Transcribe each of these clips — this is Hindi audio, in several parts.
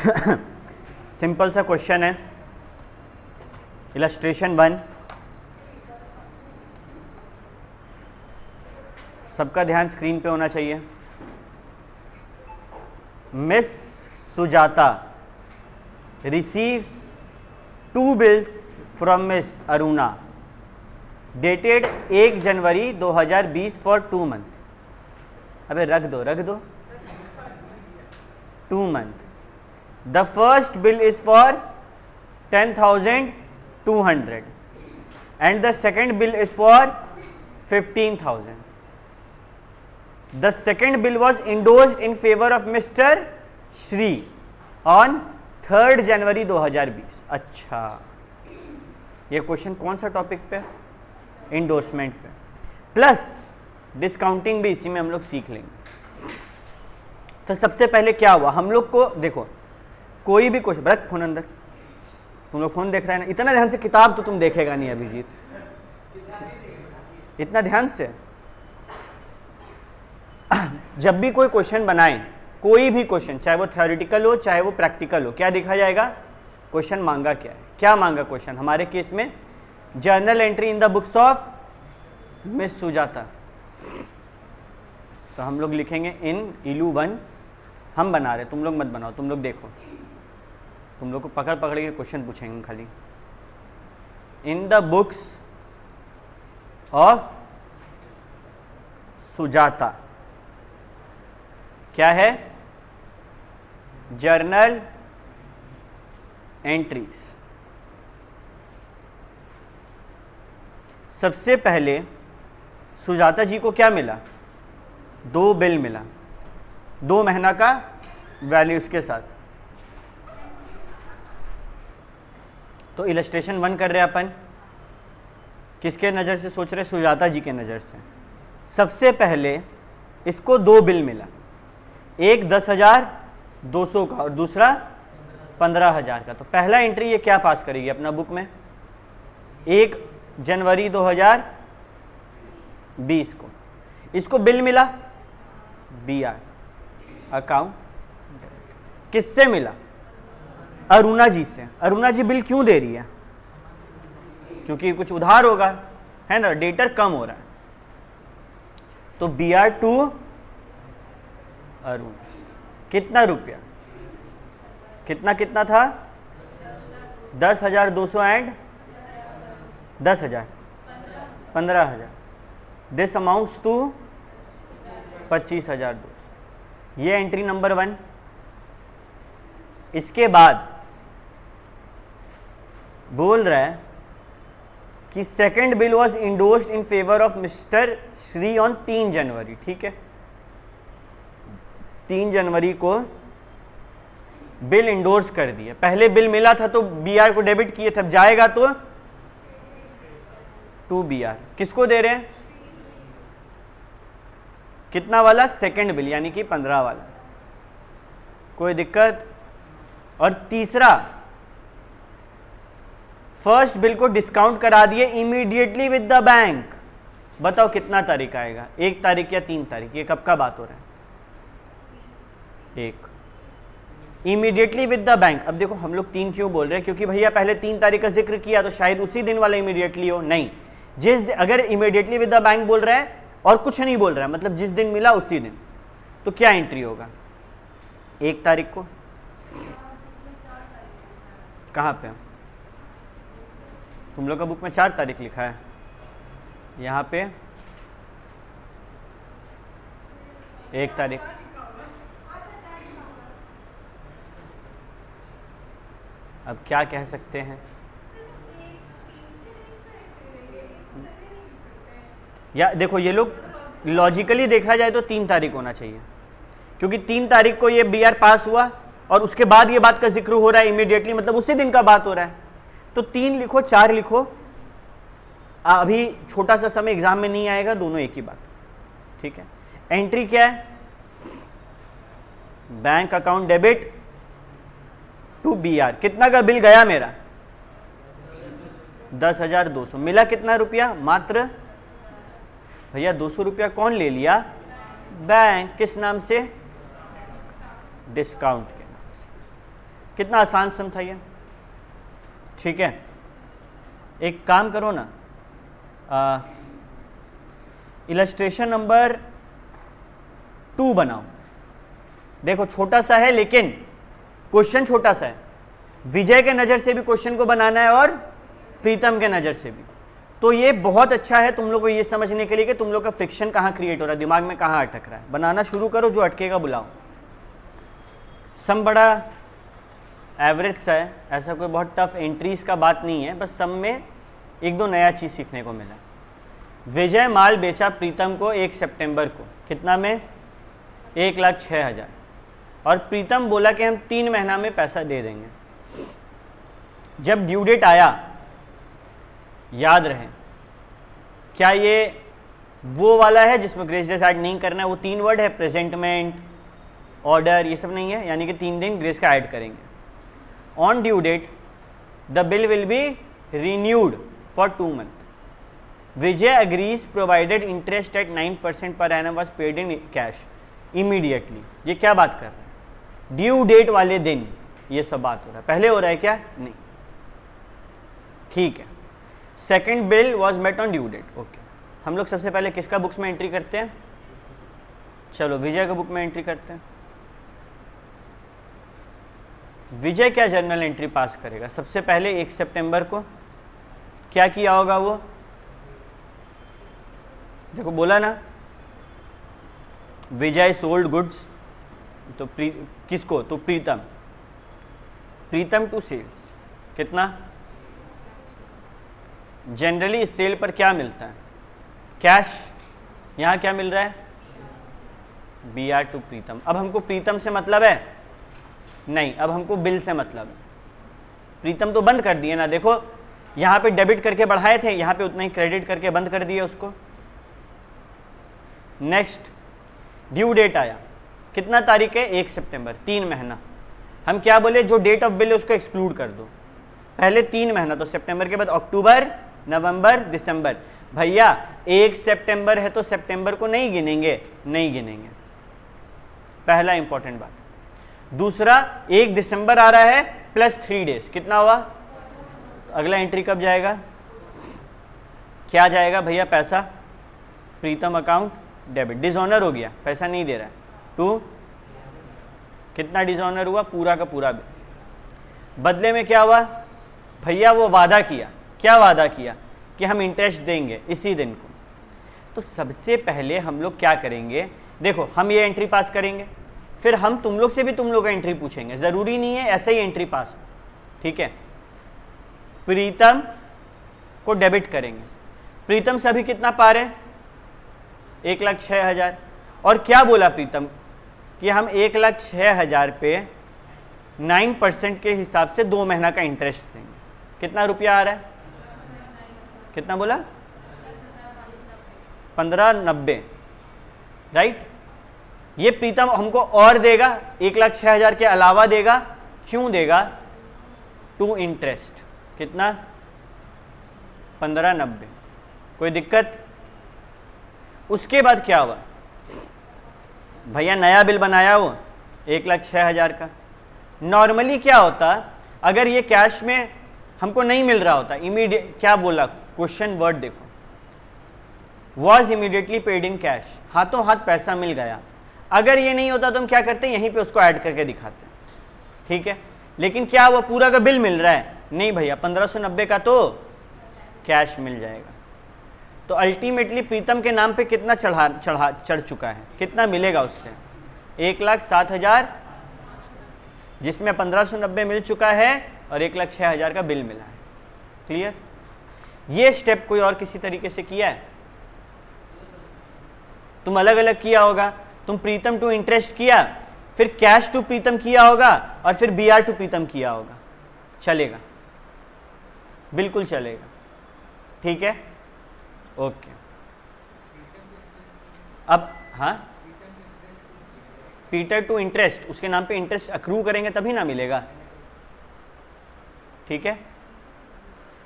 सिंपल सा क्वेश्चन है, इलस्ट्रेशन 1। सबका ध्यान स्क्रीन पे होना चाहिए। Miss Sujata receives 2 bills from miss Aruna dated 1 January 2020 for 2 months। अबे रख दो 2 months। The first bill is for 10,200 and the second bill is for 15,000। The second bill was endorsed in favour of mister Shri on 3rd जनवरी 2020। अच्छा, ये क्वेश्चन कौन सा टॉपिक पे? इंडोर्समेंट पे, प्लस डिस्काउंटिंग भी इसी में हम लोग सीख लेंगे। तो सबसे पहले क्या हुआ, हम लोग को देखो कोई भी क्वेश्चन, रख फोन अंदर, तुम लोग फोन देख रहे हैं ना, इतना ध्यान से किताब तो तुम देखेगा नहीं अभिजीत, इतना ध्यान से। जब भी कोई क्वेश्चन बनाए, कोई भी क्वेश्चन, चाहे वो थ्योरेटिकल हो चाहे वो प्रैक्टिकल हो, क्या दिखा जाएगा? क्वेश्चन मांगा क्या है, क्या मांगा क्वेश्चन। हमारे केस में journal entry in the books of miss Sujata, तो हम लोग लिखेंगे इन इलू 1। हम बना रहे, तुम लोग मत बनाओ, तुम लोग देखो, तुम लोग को पकड़ पकड़ के क्वेश्चन पूछेंगे खाली। In the books of Sujata क्या है? Journal entries. सबसे पहले सुजाता जी को क्या मिला? 2 बिल मिला, 2 महीना का वैल्यूज के साथ। तो इलस्ट्रेशन 1 कर रहे हैं अपन, किसके नज़र से सोच रहे? सुजाता जी के नज़र से। सबसे पहले इसको 2 बिल मिला, एक 10,200 का और दूसरा 15,000 का। तो पहला एंट्री ये क्या पास करेगी अपना बुक में? 1 जनवरी 2020 को इसको बिल मिला, BR अकाउंट। किससे मिला? अरुणा जी से। अरुणा जी बिल क्यों दे रही है? क्योंकि कुछ उधार होगा, है ना, डेटर कम हो रहा है। तो BR टू अरुण, कितना रुपया? कितना था? 10,200 एंड 10,000, 15,000। This amounts to 25,200। ये एंट्री नंबर 1। इसके बाद बोल रहा है कि second bill was endorsed in favour of mister Shri on 3 जनवरी। ठीक है, 3 जनवरी को बिल इंडोर्स कर दिया। पहले बिल मिला था तो BR को डेबिट किए, तब जाएगा तो टू BR। किसको दे रहे हैं? कितना वाला? सेकेंड बिल, यानी कि 15 वाला। कोई दिक्कत? और तीसरा, फर्स्ट बिल को डिस्काउंट करा दिए इमीडिएटली विद द बैंक। बताओ कितना तारीख आएगा? 1 तारीख या 3 तारीख? ये कब का बात हो रहा है? 1 इमीडिएटली विद द बैंक। अब देखो हम लोग 3 क्यों बोल रहे हैं? क्योंकि भैया पहले 3 तारीख का जिक्र किया तो शायद उसी दिन वाला इमीडिएटली हो। नहीं, अगर इमीडिएटली विद द बैंक बोल रहा है और कुछ नहीं बोल रहा है, मतलब जिस दिन मिला उसी दिन, तो क्या एंट्री होगा? 1 तारीख को। कहाँ पे? तुम लोग का बुक में 4 तारीख लिखा है, यहाँ पे 1 तारीख। अब क्या कह सकते हैं? या देखो, ये लोग लॉजिकली देखा जाए तो 3 तारीख होना चाहिए, क्योंकि 3 तारीख को ये BR पास हुआ और उसके बाद ये बात का जिक्र हो रहा है इमीडिएटली, मतलब उसी दिन का बात हो रहा है। तो 3 लिखो, 4 लिखो, अभी छोटा सा समय एग्जाम में नहीं आएगा, दोनों एक ही बात। ठीक है, एंट्री क्या है? Bank account debit to BR। कितना का बिल गया मेरा? 10,200। मिला कितना रुपया? मात्र भैया 200 रुपया कौन ले लिया? बैंक। किस नाम से? डिस्काउंट के नाम से। कितना आसान सम था ये, ठीक है। एक काम करो ना, इलस्ट्रेशन नंबर 2 बनाओ। देखो छोटा सा है लेकिन क्वेश्चन छोटा सा है। विजय के नज़र से भी क्वेश्चन को बनाना है और प्रीतम के नज़र से भी। तो ये बहुत अच्छा है तुम लोग को ये समझने के लिए कि तुम लोग का फ्रिक्शन कहाँ क्रिएट हो रहा है, दिमाग में कहाँ अटक रहा है। बनाना शुरू करो, जो अटकेगा बुलाओ। सम बड़ा एवरेज सा है, ऐसा कोई बहुत टफ एंट्रीज का बात नहीं है, बस सम में एक दो नया चीज़ सीखने को मिला। विजय माल बेचा प्रीतम को 1 सितंबर को, कितना में? 1,06,000। और प्रीतम बोला कि हम 3 महीना में पैसा दे देंगे। जब ड्यू डेट आया, याद रहे क्या ये वो वाला है जिसमें ग्रेस डेज ऐड नहीं करना है, वो 3 वर्ड है, प्रेजेंटमेंट, ऑर्डर, ये सब नहीं है, यानी कि 3 दिन ग्रेस का ऐड करेंगे। On due date the bill will be renewed for 2 month. Vijay agrees provided interest at 9% per annum was paid in cash immediately. ये क्या बात कर रहे हैं? ड्यू डेट वाले दिन ये सब बात हो रहा है, पहले हो रहा है क्या? नहीं, ठीक है। Second bill was met on due date, okay. हम लोग सबसे पहले किसका बुक्स में एंट्री करते हैं? चलो विजय का बुक में एंट्री करते हैं। विजय क्या जर्नल एंट्री पास करेगा? सबसे पहले 1 सितंबर को क्या किया होगा वो? देखो बोला ना, विजय सोल्ड गुड्स, तो किसको? तो प्रीतम, प्रीतम टू सेल्स, कितना? जनरली सेल पर क्या मिलता है? कैश। यहां क्या मिल रहा है? BR टू प्रीतम। अब हमको प्रीतम से मतलब है? नहीं, अब हमको बिल से मतलब है। प्रीतम तो बंद कर दिए ना, देखो यहां पे डेबिट करके बढ़ाए थे, यहां पे उतना ही क्रेडिट करके बंद कर दिए उसको। नेक्स्ट ड्यू डेट आया, कितना तारीख है? 1 सितंबर, 3 महीना। हम क्या बोले? जो डेट ऑफ बिल है उसको एक्सक्लूड कर दो। पहले 3 महीना, तो सितंबर के बाद अक्टूबर, नवंबर, दिसंबर। भैया 1 सितंबर है तो सितंबर को नहीं गिनेंगे, नहीं गिनेंगे, पहला इंपॉर्टेंट बात। दूसरा 1 दिसंबर आ रहा है प्लस 3 डेज, कितना हुआ? अगला एंट्री कब जाएगा? क्या जाएगा भैया? पैसा प्रीतम अकाउंट डेबिट, डिसऑनर हो गया, पैसा नहीं दे रहा है। 2, कितना डिसऑनर हुआ? पूरा का पूरा बिल। बदले में क्या हुआ भैया? वो वादा किया, क्या वादा किया? कि हम इंटरेस्ट देंगे इसी दिन को। तो सबसे पहले हम लोग क्या करेंगे? देखो हम ये एंट्री पास करेंगे, फिर हम तुम लोग से भी तुम लोग का एंट्री पूछेंगे, जरूरी नहीं है ऐसे ही एंट्री पास हो, ठीक है। प्रीतम को डेबिट करेंगे। प्रीतम से अभी कितना पा रहे हैं? 1,06,000। और क्या बोला प्रीतम? कि हम 1,06,000 पे 9% के हिसाब से 2 महीना का इंटरेस्ट देंगे। कितना रुपया आ रहा है? कितना बोला? 1590, राइट। ये प्रीतम हमको और देगा, 1,06,000 के अलावा देगा। क्यों देगा? टू इंटरेस्ट, कितना? 1590। कोई दिक्कत? उसके बाद क्या हुआ भैया? नया बिल बनाया वो 1,06,000 का। नॉर्मली क्या होता, अगर ये कैश में हमको नहीं मिल रहा होता, इमीडिएट क्या बोला? क्वेश्चन वर्ड देखो, was immediately paid in cash, हाथों हाथ पैसा मिल गया। अगर ये नहीं होता तो हम क्या करते? यहीं पे उसको ऐड करके दिखाते, ठीक है। लेकिन क्या हुआ? पूरा का बिल मिल रहा है? नहीं भैया, 1590 का तो कैश मिल जाएगा। तो अल्टीमेटली प्रीतम के नाम पे कितना चढ़ चुका है? कितना मिलेगा उससे? 1,07,000, जिसमें 1590 मिल चुका है और 1,06,000 का बिल मिला है। क्लियर? ये स्टेप कोई और किसी तरीके से किया है? तुम अलग अलग किया होगा। तुम प्रीतम टू इंटरेस्ट किया, फिर कैश टू प्रीतम किया होगा, और फिर BR टू प्रीतम किया होगा। चलेगा? बिल्कुल चलेगा, ठीक है, ओके। अब हाँ, पीटर टू इंटरेस्ट, उसके नाम पे इंटरेस्ट अक्रू करेंगे तभी ना मिलेगा, ठीक है।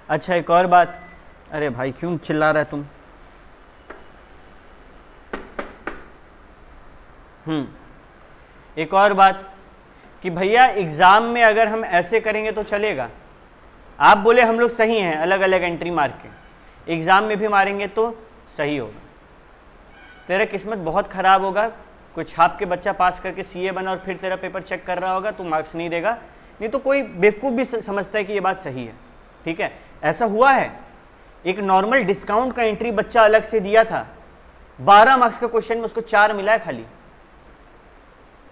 अच्छा एक और बात, अरे भाई क्यों चिल्ला रहा है तुम? एक और बात, कि भैया एग्जाम में अगर हम ऐसे करेंगे तो चलेगा, आप बोले हम लोग सही हैं अलग अलग एंट्री मार के, एग्जाम में भी मारेंगे तो सही होगा, तेरा किस्मत बहुत खराब होगा, कोई छाप के बच्चा पास करके सीए बना और फिर तेरा पेपर चेक कर रहा होगा तो मार्क्स नहीं देगा, नहीं तो कोई बेवकूफ़ भी समझता है कि ये बात सही है। ठीक है, ऐसा हुआ है, एक नॉर्मल डिस्काउंट का एंट्री बच्चा अलग से दिया था, 12 मार्क्स का क्वेश्चन में उसको 4 मिला है खाली,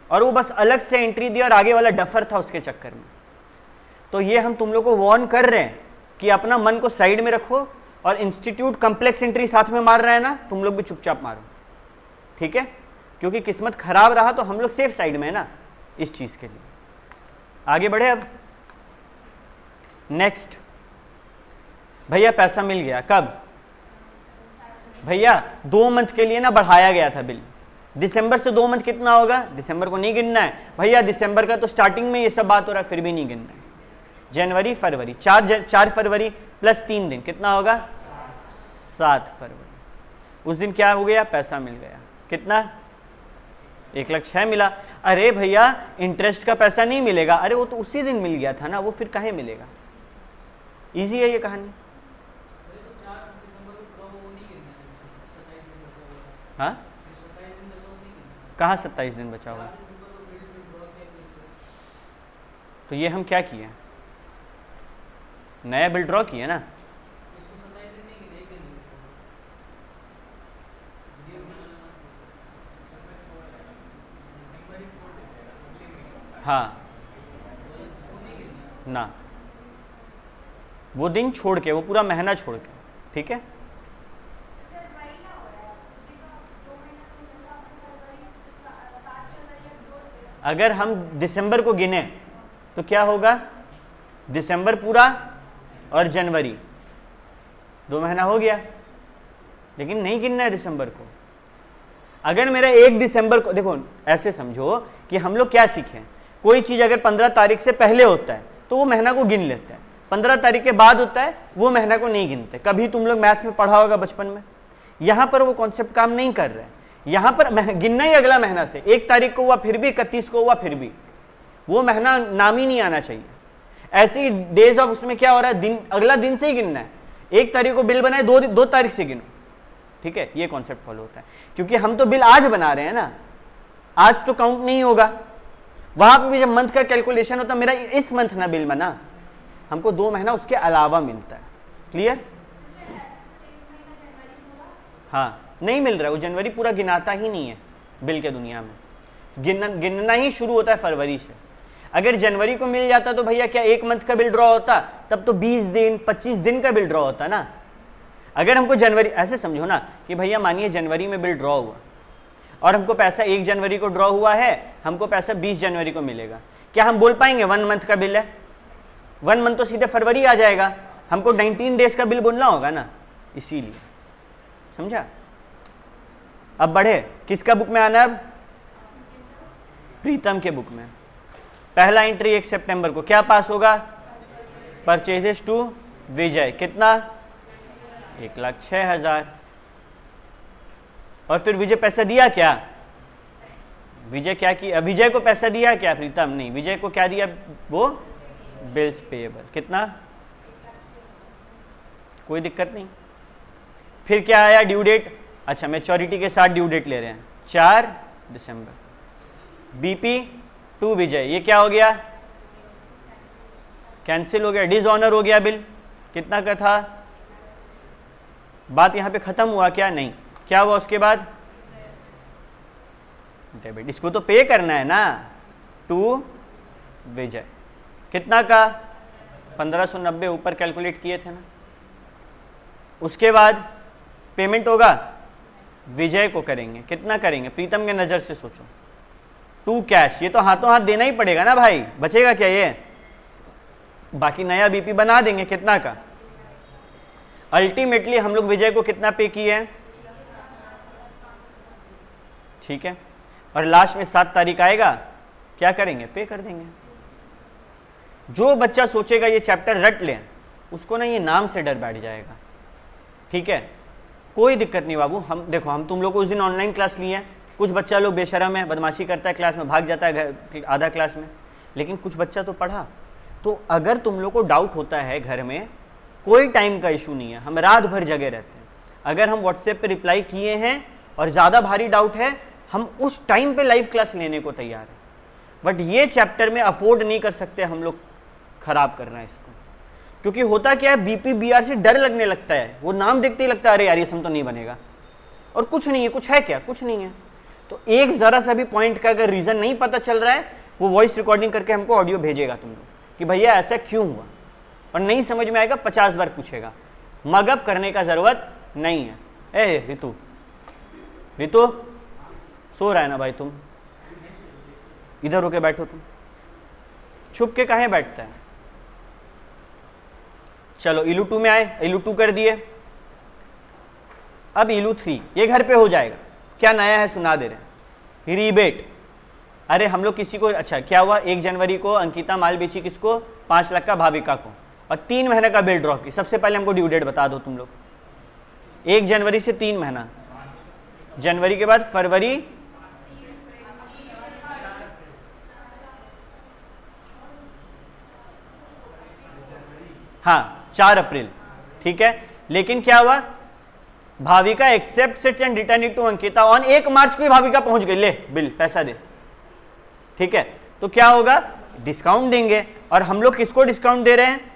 और वो बस अलग से एंट्री दिया और आगे वाला डफर था उसके चक्कर में। तो ये हम तुम लोग को वार्न कर रहे हैं कि अपना मन को साइड में रखो, और इंस्टीट्यूट कम्प्लेक्स एंट्री साथ में मार रहा है ना, तुम लोग भी चुपचाप मारो, ठीक है, क्योंकि किस्मत खराब रहा तो हम लोग सेफ साइड में है ना इस चीज के लिए। आगे बढ़े अब, नेक्स्ट, भैया पैसा मिल गया, कब भैया 2 मंथ के लिए ना बढ़ाया गया था बिल, दिसंबर से 2 मंथ कितना होगा, दिसंबर को नहीं गिनना है भैया, दिसंबर का तो स्टार्टिंग में ये सब बात हो रहा है फिर भी नहीं गिनना है, जनवरी फरवरी, 4 फरवरी प्लस 3 दिन कितना होगा, 7 फरवरी, उस दिन क्या हो गया, पैसा मिल गया, कितना 1,06,000 मिला। अरे भैया इंटरेस्ट का पैसा नहीं मिलेगा, अरे वो तो उसी दिन मिल गया था ना, वो फिर काहे मिलेगा, इजी है ये कहानी। हाँ कहाँ 27 दिन बचा हुआ, तो ये हम क्या किए, नया बिल ड्रॉ किया ना, हाँ ना, वो दिन छोड़ के, वो पूरा महीना छोड़ के, ठीक है। अगर हम दिसंबर को गिने तो क्या होगा, दिसंबर पूरा और जनवरी 2 महीना हो गया, लेकिन नहीं गिनना है दिसंबर को। अगर मेरा 1 दिसंबर को, देखो ऐसे समझो कि हम लोग क्या सीखे, कोई चीज अगर 15 तारीख से पहले होता है तो वो महीना को गिन लेते हैं, 15 तारीख के बाद होता है वो महीना को नहीं गिनते। कभी तुम लोग मैथ्स में पढ़ा होगा बचपन में, यहां पर वो कॉन्सेप्ट काम नहीं कर रहे हैं, यहां पर गिनना ही अगला महीना से, 1 तारीख को हुआ फिर भी, 31 को हुआ फिर भी, वो महीना नाम ही नहीं आना चाहिए। ऐसे ही डेज ऑफ उसमें क्या हो रहा है, दिन अगला दिन से ही गिनना है, 1 तारीख को बिल बनाए 2 तारीख से गिनो, ठीक है, ये कॉन्सेप्ट फॉलो होता है। क्योंकि हम तो बिल आज बना रहे हैं ना, आज तो काउंट नहीं होगा, वहां पर भी जब मंथ का कैलकुलेशन होता, मेरा इस मंथ ना बिल बना, हमको 2 महीना उसके अलावा मिलता है, क्लियर। हाँ नहीं मिल रहा है, वो जनवरी पूरा गिनाता ही नहीं है बिल के दुनिया में, गिनना ही शुरू होता है फरवरी से। अगर जनवरी को मिल जाता तो भैया क्या 1 मंथ का बिल ड्रॉ होता, तब तो 20 दिन 25 दिन का बिल ड्रॉ होता ना। अगर हमको जनवरी, ऐसे समझो ना कि भैया मानिए जनवरी में बिल ड्रॉ हुआ और हमको पैसा 1 जनवरी को ड्रॉ हुआ है, हमको पैसा 20 जनवरी को मिलेगा, क्या हम बोल पाएंगे 1 मंथ का बिल है, 1 मंथ तो सीधे फरवरी आ जाएगा, हमको 19 डेज का बिल बोलना होगा ना, इसीलिए, समझा। अब बढ़े, किसका बुक में आना, अब प्रीतम के बुक में। पहला एंट्री 1 सितंबर को क्या पास होगा, परचेजेस टू विजय, कितना 1,06,000, और फिर विजय पैसा दिया क्या, विजय क्या किया, विजय को पैसा दिया क्या प्रीतम, नहीं, विजय को क्या दिया, वो बिल्स पेएबल, कितना, कोई दिक्कत नहीं। फिर क्या आया, ड्यू डेट, अच्छा मैच्योरिटी के साथ ड्यू डेट ले रहे हैं 4 दिसंबर। बीपी टू विजय, ये क्या हो गया, कैंसिल हो गया, डिसऑनर हो गया बिल, कितना का था, बात यहां पे खत्म हुआ क्या, नहीं, क्या हुआ उसके बाद, डेबिट, इसको तो पे करना है ना, टू विजय, कितना का 1590 ऊपर कैलकुलेट किए थे ना। उसके बाद पेमेंट होगा, विजय को करेंगे, कितना करेंगे, प्रीतम के नजर से सोचो, टू कैश, ये तो हाथों हाथ देना ही पड़ेगा ना भाई, बचेगा क्या ये, बाकी नया बीपी बना देंगे, कितना का, अल्टीमेटली हम लोग विजय को कितना पे किए हैं, ठीक है, और लास्ट में 7 तारीख आएगा, क्या करेंगे, पे कर देंगे। जो बच्चा सोचेगा ये चैप्टर रट लें, उसको ना ये नाम से डर बैठ जाएगा, ठीक है, कोई दिक्कत नहीं बाबू, हम देखो हम तुम लोग को उस दिन ऑनलाइन क्लास लिए हैं, कुछ बच्चा लोग बेशरम है, बदमाशी करता है क्लास में, भाग जाता है आधा क्लास में, लेकिन कुछ बच्चा तो पढ़ा। तो अगर तुम लोग को डाउट होता है घर में, कोई टाइम का इशू नहीं है, हम रात भर जगे रहते हैं। अगर हम व्हाट्सएप पे रिप्लाई किए हैं और ज़्यादा भारी डाउट है, हम उस टाइम पे लाइव क्लास लेने को तैयार हैं। बट ये चैप्टर में अफोर्ड नहीं कर सकते हम लोग खराब करना है इसको, क्योंकि होता क्या है, बीपी बीआर से डर लगने लगता है, वो नाम देखते ही लगता है अरे यार ये सम तो नहीं बनेगा, और कुछ नहीं है, कुछ है क्या, कुछ नहीं है। तो एक जरा सा भी पॉइंट का अगर रीजन नहीं पता चल रहा है, वो वॉइस रिकॉर्डिंग करके हमको ऑडियो भेजेगा तुम लोग कि भैया ऐसा क्यों हुआ, और नहीं समझ में आएगा 50 बार पूछेगा। मगअप करने का जरूरत नहीं है। ए रितु, रितु सो रहा है ना भाई, तुम इधर होके बैठो, तुम छुप के कहाँ बैठता है। चलो इलू 2 में आए, इलू 2 कर दिए, अब इलू 3 ये घर पे हो जाएगा। क्या नया है सुना दे रहे हैं, रीबेट। अरे हम लोग किसी को, अच्छा क्या हुआ, 1 जनवरी को अंकिता माल बेची किसको, 5 लाख का भाविका को, और 3 महीने का बिल ड्रॉ की। सबसे पहले हमको ड्यू डेट बता दो तुम लोग, 1 जनवरी से 3 महीना, जनवरी के बाद फरवरी, हाँ 4 अप्रैल, ठीक है। लेकिन क्या हुआ, Bhavika accept sets and return it to Ankita on 1 March को ही भाविका पहुंच गई, ले बिल पैसा दे, ठीक है। तो क्या होगा, डिस्काउंट देंगे, और हम लोग किसको डिस्काउंट दे रहे हैं,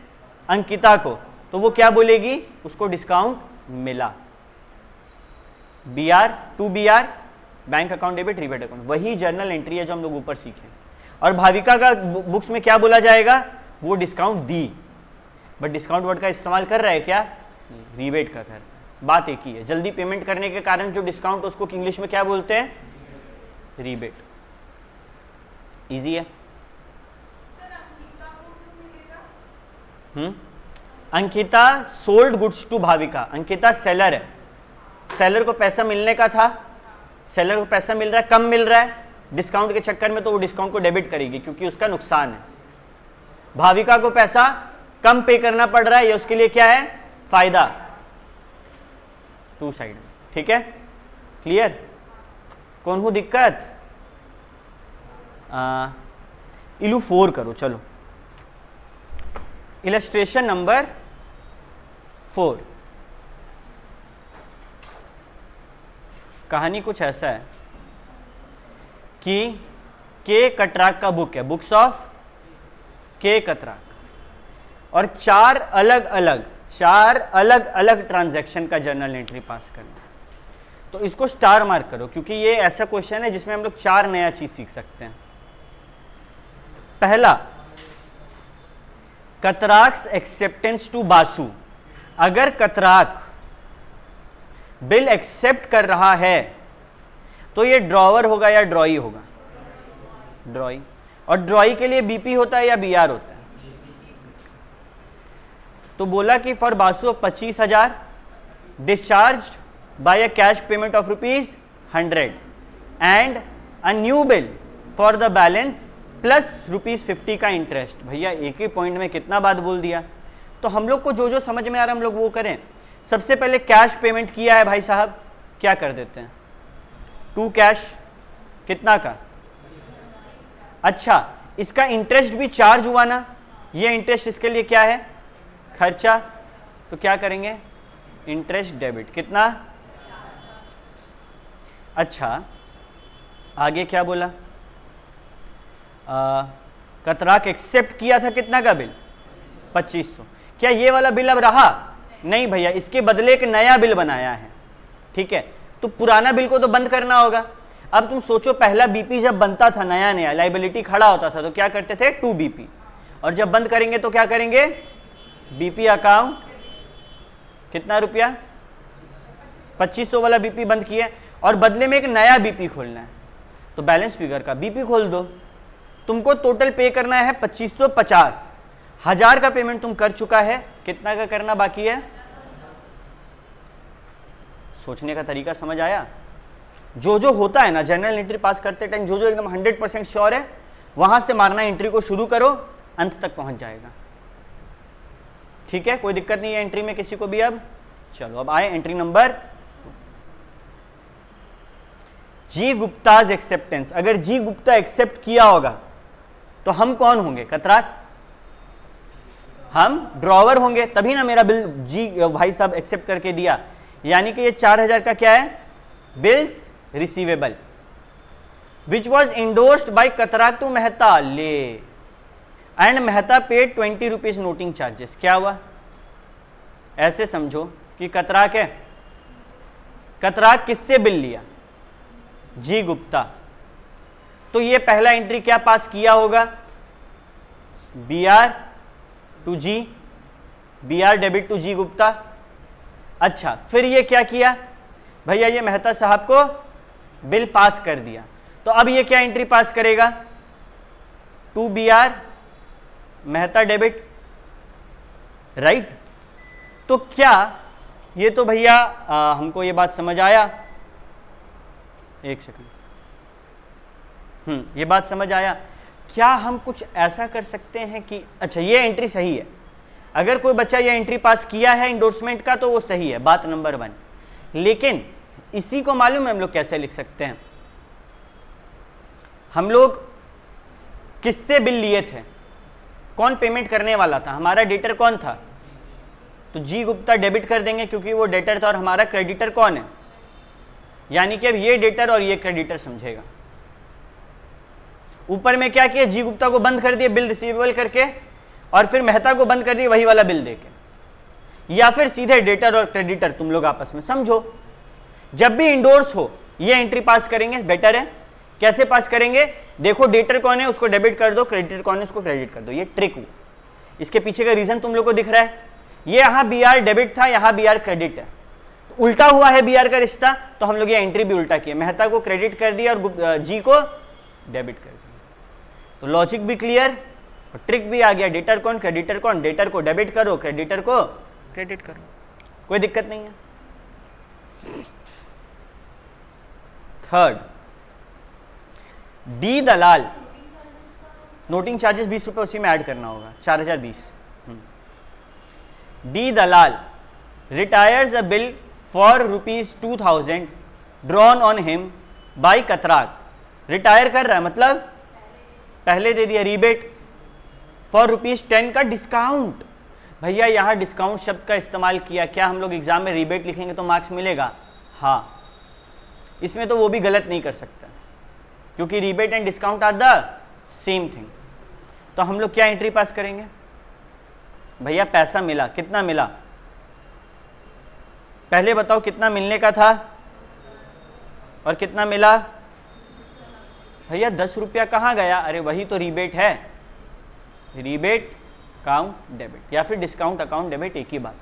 अंकिता को। तो वो क्या बोलेगी, उसको डिस्काउंट मिला। BR to BR, bank account debit, rebate account, वही जर्नल एंट्री है जो हम लोग ऊपर सीखे। और भाविका का बुक्स में क्या बोला जाएगा, वो discount the, but discount word का इस्तेमाल कर रहा है क्या, रीबेट का कर। बात एक ही है, जल्दी पेमेंट करने के कारण जो डिस्काउंट, उसको इंग्लिश में क्या बोलते हैं, रीबेट। इजी है। Ankita sold goods to Bhavika, Ankita seller है, सेलर को पैसा मिलने का था, सेलर को पैसा मिल रहा है, कम मिल रहा है डिस्काउंट के चक्कर में, तो वो डिस्काउंट को डेबिट करेगी क्योंकि उसका नुकसान है। भाविका को पैसा कम पे करना पड़ रहा है, ये उसके लिए क्या है, फायदा। 2 साइड में, ठीक है, क्लियर। कौन हूं दिक्कत, इलू 4 करो। चलो इलस्ट्रेशन नंबर 4। कहानी कुछ ऐसा है कि के कटराक का बुक है, बुक्स ऑफ के कटराक, और 4 अलग अलग ट्रांजैक्शन का जर्नल एंट्री पास करना है। तो इसको स्टार मार्क करो, क्योंकि ये ऐसा क्वेश्चन है जिसमें हम लोग 4 नया चीज सीख सकते हैं। पहला, कतराक्स एक्सेप्टेंस टू बासु। अगर कतराक बिल एक्सेप्ट कर रहा है तो ये ड्रॉवर होगा या ड्रॉई होगा, ड्रॉई। और ड्रॉई के लिए बीपी होता है या बीआर होता है। तो बोला कि for Basu 25,000 discharge by a cash payment of ₹100 and a new bill for the balance plus ₹50 का इंटरेस्ट। भैया एक ही पॉइंट में कितना बात बोल दिया। तो हम लोग को जो जो समझ में आ रहा है हम लोग वो करें। सबसे पहले कैश पेमेंट किया है भाई साहब, क्या कर देते हैं, 2 कैश, कितना का, अच्छा इसका इंटरेस्ट भी चार्ज हुआ ना, ये इंटरेस्ट इसके लिए क्या है, खर्चा। तो क्या करेंगे, इंटरेस्ट डेबिट, कितना, अच्छा आगे क्या बोला, कतराक एक्सेप्ट किया था कितना का बिल, 2500। क्या ये वाला बिल अब रहा, नहीं भैया, इसके बदले एक नया बिल बनाया है, ठीक है। तो पुराना बिल को तो बंद करना होगा। अब तुम सोचो, पहला बीपी जब बनता था नया नया, लाइबिलिटी खड़ा होता था तो क्या करते थे, 2 बीपी, और जब बंद करेंगे तो क्या करेंगे, बीपी अकाउंट, कितना रुपया, 2500 वाला बीपी बंद किया, और बदले में एक नया बीपी खोलना है, तो बैलेंस फिगर का बीपी खोल दो। तुमको टोटल पे करना है 2550, 1000 का पेमेंट तुम कर चुका है, कितना का करना बाकी है। सोचने का तरीका समझ आया। जो जो होता है ना जर्नल एंट्री पास करते टाइम, जो जो एकदम 100% श्योर है, वहां से मारना एंट्री को शुरू करो, अंत तक पहुंच जाएगा, ठीक है। कोई दिक्कत नहीं है एंट्री में किसी को भी। अब चलो अब आए एंट्री नंबर, जी गुप्ताज एक्सेप्टेंस। अगर जी गुप्ता एक्सेप्ट किया होगा तो तो हम कौन होंगे? कतराक। हम ड्रॉवर होंगे, तभी ना मेरा बिल जी भाई साहब एक्सेप्ट करके दिया। यानी कि ये 4000 का क्या है? Bills receivable which was endorsed by Katrak to Mehta ले and Mehta paid 20 rupees noting charges. क्या हुआ? ऐसे समझो कि कतराक है, कतराक किससे बिल लिया? जी गुप्ता। तो ये पहला एंट्री क्या पास किया होगा? B R to G, B R debit to G Gupta. अच्छा, फिर ये क्या किया भैया? ये मेहता साहब को बिल पास कर दिया, तो अब ये क्या एंट्री पास करेगा? To B R Mehta debit, right. तो क्या ये तो भैया हमको ये बात समझ आया, एक सेकंड, ये बात समझ आया। क्या हम कुछ ऐसा कर सकते हैं कि अच्छा ये एंट्री सही है, अगर कोई बच्चा ये एंट्री पास किया है इंडोर्समेंट का तो वो सही है, बात नंबर 1। लेकिन इसी को मालूम है हम लोग कैसे लिख सकते हैं? हम लोग किससे बिल लिए थे? कौन पेमेंट करने वाला था? हमारा डेटर कौन था? तो जी गुप्ता डेबिट कर देंगे क्योंकि वो डेटर था, और हमारा क्रेडिटर कौन है? यानी कि अब ये डेटर और ये क्रेडिटर समझेगा। ऊपर में क्या किया? जी गुप्ता को बंद कर दिया बिल रिसीवेबल करके, और फिर मेहता को बंद कर दिया वही वाला बिल देके। या फिर सीधे डेटर और क्रेडिटर तुम लोग आपस में समझो। जब भी इंडोर्स हो ये एंट्री पास करेंगे, बेटर है। कैसे पास करेंगे? देखो डेटर कौन है उसको डेबिट कर दो, क्रेडिटर कौन है उसको क्रेडिट कर दो। ये ट्रिक हुआ। इसके पीछे का रीजन तुम लोग को दिख रहा है। ये यहां बी आर डेबिट था, यहां बी आर क्रेडिट है, तो उल्टा हुआ है बी आर का रिश्ता, तो हम लोग ये एंट्री भी उल्टा किया, मेहता को क्रेडिट कर दिया और जी को डेबिट कर दिया। तो लॉजिक भी क्लियर और ट्रिक भी आ गया। डेटर कौन क्रेडिटर कौन, डेटर को डेबिट करो क्रेडिटर को क्रेडिट करो, कोई दिक्कत नहीं है। Third, D Dalal, noting charges 20 रुपए उसी में ऐड करना होगा, 4020। D Dalal retires a bill for ₹2000 drawn on him by Katrak. Retire कर रहा है मतलब पहले दे दिया, रीबेट फॉर ₹10 का डिस्काउंट। भैया यहां डिस्काउंट शब्द का इस्तेमाल किया, क्या हम लोग एग्जाम में रीबेट लिखेंगे तो मार्क्स मिलेगा? हाँ, इसमें तो वो भी गलत नहीं कर सकता क्योंकि rebate and discount are the same thing. तो हम लोग क्या एंट्री पास करेंगे? भैया पैसा मिला, कितना मिला? पहले बताओ कितना मिलने का था और कितना मिला? भैया 10 रुपया कहाँ गया? अरे वही तो रीबेट है, रीबेट अकाउंट डेबिट या फिर डिस्काउंट अकाउंट डेबिट, एक ही बात।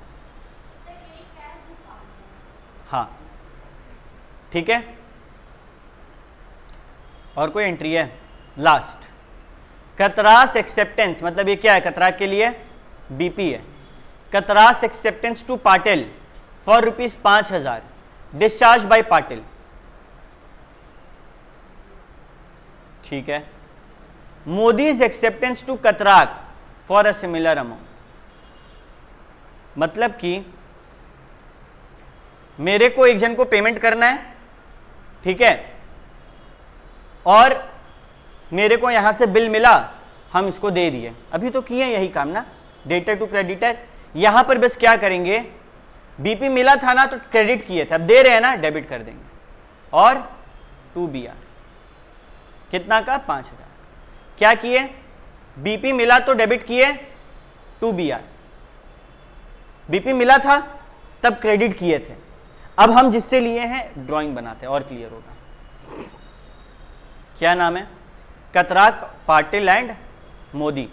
हाँ ठीक है। और कोई एंट्री है? लास्ट, कतरास एक्सेप्टेंस, मतलब ये क्या है? कतरा के लिए बीपी है। Katras acceptance to Patil for ₹5000 discharge by Patil, ठीक है। Modi's acceptance to Katrak for a similar amount, मतलब कि मेरे को एक जन को पेमेंट करना है, ठीक है, और मेरे को यहां से बिल मिला, हम इसको दे दिए, अभी तो किए यही काम ना, डेटर टू क्रेडिटर। यहां पर बस क्या करेंगे? बीपी मिला था ना तो क्रेडिट किए थे, अब दे रहे हैं ना डेबिट कर देंगे। और 2BR कितना का? 5000। क्या किए? बीपी मिला तो डेबिट किए 2BR, बीपी मिला था तब क्रेडिट किए थे। अब हम जिससे लिए हैं ड्राइंग बनाते हैं और क्लियर होगा। क्या नाम है? कतराक, पाटिल एंड मोदी।